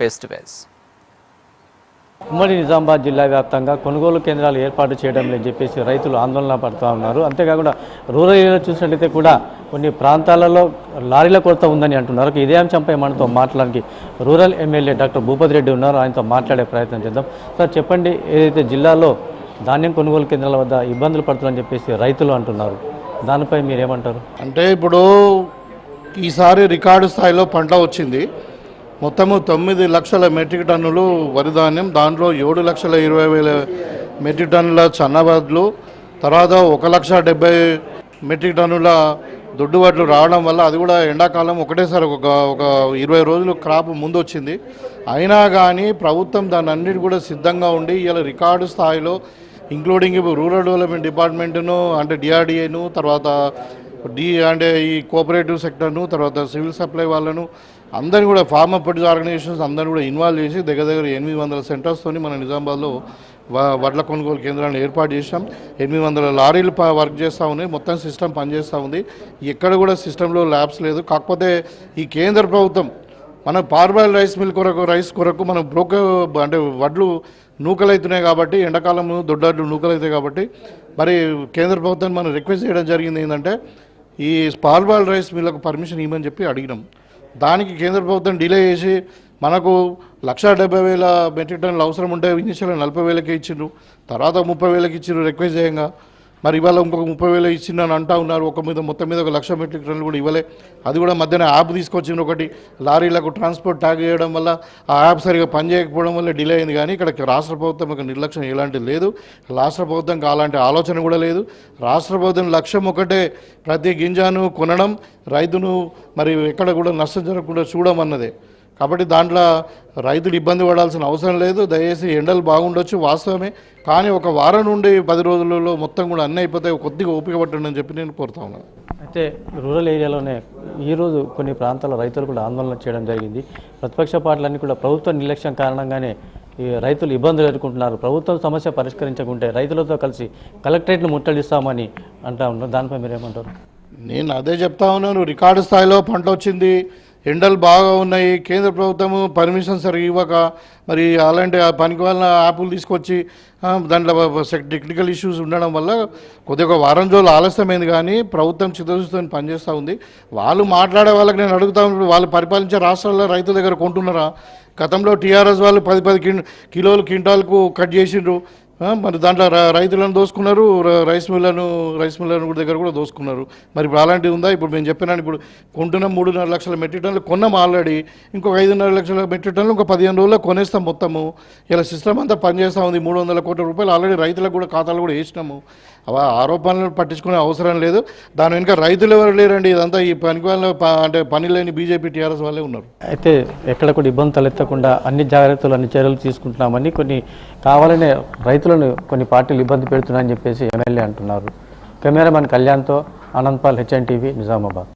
Face to face. ఉమ్మడి నిజామాబాద్ జిల్లా వ్యాప్తంగా కొనుగోలు కేంద్రాలు ఏర్పాటు చేయడం లేదని చెప్పేసి రైతులు ఆందోళన పడుతూ ఉన్నారు. అంతేకాకుండా రూరల్ ఏరియాలో చూసినట్లయితే కూడా కొన్ని ప్రాంతాలలో లారీల కొరత ఉందని అంటున్నారు. ఇదే అంశంపై మనతో మాట్లాడడానికి rural MLA doctor Bhupathi Reddy ఉన్నారు. ఆయనతో మాట్లాడే ప్రయత్నం చేద్దాం. సార్ చెప్పండి, ఏదైతే జిల్లాలో ధాన్యం కొనుగోలు కేంద్రాల వద్ద ఇబ్బందులు పడుతుందని చెప్పేసి రైతులు అంటున్నారు, దానిపై మీరేమంటారు? అంటే ఇప్పుడు ఈసారి రికార్డు స్థాయిలో పంట వచ్చింది. మొత్తము 9 లక్షల మెట్రిక్ టన్నులు వరి ధాన్యం, దాంట్లో 7,20,000 మెట్రిక్ టన్నుల చన్నవడ్లు, తర్వాత 1,70,000 మెట్రిక్ టన్నుల దొడ్డు వడ్లు రావడం వల్ల అది కూడా ఎండాకాలం ఒకటేసారి ఒక 20 రోజులు క్రాప్ ముందు వచ్చింది. అయినా కానీ ప్రభుత్వం దాన్ని అన్నిటి కూడా సిద్ధంగా ఉండి ఇలా రికార్డు స్థాయిలో ఇంక్లూడింగ్ రూరల్ డెవలప్మెంట్ డిపార్ట్మెంట్ను అంటే డిఆర్డిఏను, తర్వాత అంటే ఈ కోఆపరేటివ్ సెక్టర్ను, తర్వాత సివిల్ సప్లై వాళ్ళను అందరినీ కూడా ఫార్మర్ ప్రొడ్యూస్ ఆర్గనైజేషన్స్ అందరినీ కూడా ఇన్వాల్వ్ చేసి దగ్గర 800 సెంటర్స్తోని మన నిజామాబాద్లో వడ్ల కొనుగోలు కేంద్రాలను ఏర్పాటు చేసాం. 800 లారీలు వర్క్ చేస్తూ ఉన్నాయి. మొత్తం సిస్టమ్ పనిచేస్తూ ఉంది. ఎక్కడ కూడా సిస్టంలో ల్యాబ్స్ లేదు. కాకపోతే ఈ కేంద్ర ప్రభుత్వం మన పార్బాయిల్ రైస్ మిల్ కొరకు మనం అంటే వడ్లు నూకలవుతున్నాయి కాబట్టి, ఎండాకాలం దొడ్డడ్లు నూకలవుతాయి కాబట్టి మరి కేంద్ర ప్రభుత్వాన్ని మనం రిక్వెస్ట్ చేయడం జరిగింది. ఏంటంటే ఈ పార్బాయిల్ రైస్ మిల్లకు పర్మిషన్ ఇవ్వమని చెప్పి అడిగినాం. దానికి కేంద్ర ప్రభుత్వం డిలే చేసి మనకు 1,70,000 మెట్రిక్ టన్నులు అవసరం ఉంటే ఇనిషియల్ 40,000కే ఇచ్చిండ్రు, తర్వాత 30,000కి ఇచ్చిండ్రు రిక్వెస్ట్ చేయంగా. మరి ఇవాళ ఇంకొక 30,000 ఇచ్చిందని అంటా ఉన్నారు. మొత్తం మీద 1,00,000 మెట్రిక్ టన్నులు కూడా ఇవ్వలే. అది కూడా మధ్యాహ్నం యాప్ తీసుకొచ్చిండ్రు. ఒకటి లారీలకు ట్రాన్స్పోర్ట్ ట్యాగ్ చేయడం వల్ల ఆ యాప్ సరిగా పనిచేయకపోవడం వల్ల డిలే అయింది. కానీ ఇక్కడ రాష్ట్ర ప్రభుత్వం ఒక నిర్లక్ష్యం ఎలాంటిది లేదు. రాష్ట్ర ప్రభుత్వంకి అలాంటి ఆలోచన కూడా లేదు. రాష్ట్ర ప్రభుత్వం లక్ష్యం ఒకటే, ప్రతి గింజను కొనడం, రైతును మరి ఎక్కడ కూడా నష్టం జరగకుండా చూడమన్నదే. కాబట్టి దాంట్లో రైతులు ఇబ్బంది పడాల్సిన అవసరం లేదు. దయచేసి ఎండలు బాగుండొచ్చు వాస్తవమే, కానీ ఒక వారం నుండి 10 రోజులలో మొత్తం కూడా అన్నీ అయిపోతాయి. కొద్దిగా ఓపిక పట్టండి అని చెప్పి నేను కోరుతా ఉన్నాను. అయితే రూరల్ ఏరియాలోనే ఈరోజు కొన్ని ప్రాంతాల రైతులు కూడా ఆందోళన చేయడం జరిగింది. ప్రతిపక్ష పార్టీలన్నీ కూడా ప్రభుత్వ నిర్లక్ష్యం కారణంగానే ఈ రైతులు ఇబ్బందులు ఎదుర్కొంటున్నారు. ప్రభుత్వం సమస్య పరిష్కరించకుంటే రైతులతో కలిసి కలెక్టరేట్ను ముట్టడిస్తామని అంటా ఉన్నారు. దానిపై మీరేమంటారు? నేను అదే చెప్తా ఉన్నాను. రికార్డు స్థాయిలో పంట వచ్చింది, ఎండలు బాగా ఉన్నాయి. కేంద్ర ప్రభుత్వము పర్మిషన్ సరిగా ఇవ్వక మరి అలాంటి పనికి వాళ్ళ యాప్లు తీసుకొచ్చి దాంట్లో టెక్నికల్ ఇష్యూస్ ఉండడం వల్ల కొద్దిగా వారం రోజులు ఆలస్యమైంది. కానీ ప్రభుత్వం చిత్తశుద్ధితో పనిచేస్తూ ఉంది. వాళ్ళు మాట్లాడే వాళ్ళకి నేను అడుగుతా ఉన్నాను, వాళ్ళు పరిపాలించే రాష్ట్రాల్లో రైతుల దగ్గర కొంటున్నారా? గతంలో టీఆర్ఎస్ వాళ్ళు 10 కిలోలు క్వింటాల్కు కట్ చేసిండ్రు. మరి దాంట్లో రైతులను దోసుకున్నారు, రైస్ మిల్లను కూడా దగ్గర కూడా దోసుకున్నారు. మరి ఇప్పుడు అలాంటివి ఉందా? ఇప్పుడు మేము చెప్పినాను, ఇప్పుడు కొంటున్నాం 3.5 లక్షల మెట్రిక్ టన్నులు కొన్నాం ఆల్రెడీ. ఇంకొక 5.5 లక్షల మెట్రిక్ టన్నులు ఇంకో 15 రోజుల్లో కొనేస్తాం మొత్తము. ఇలా సిస్టమ్ అంతా పనిచేస్తూ ఉంది. 300 కోట్ల రూపాయలు ఆల్రెడీ రైతులకు కూడా ఖాతాలు కూడా వేసినాము. ఆరోపణలు పట్టించుకునే అవసరం లేదు. దాని వెనుక రైతులు ఎవరు లేరండి. ఇదంతా ఈ పనికి వాళ్ళ అంటే పని లేని బీజేపీ టీఆర్ఎస్ వాళ్ళే ఉన్నారు. అయితే ఎక్కడ కూడా ఇబ్బంది తలెత్తకుండా అన్ని జాగ్రత్తలు అన్ని చర్యలు తీసుకుంటున్నామని, కొన్ని కావాలనే రైతులను కొన్ని పార్టీలు ఇబ్బంది పెడుతున్నాయని చెప్పేసి ఎమ్మెల్యే అంటున్నారు. కెమెరామెన్ కళ్యాణ్తో ఆనంద్ పాల్, HN TV, నిజామాబాద్.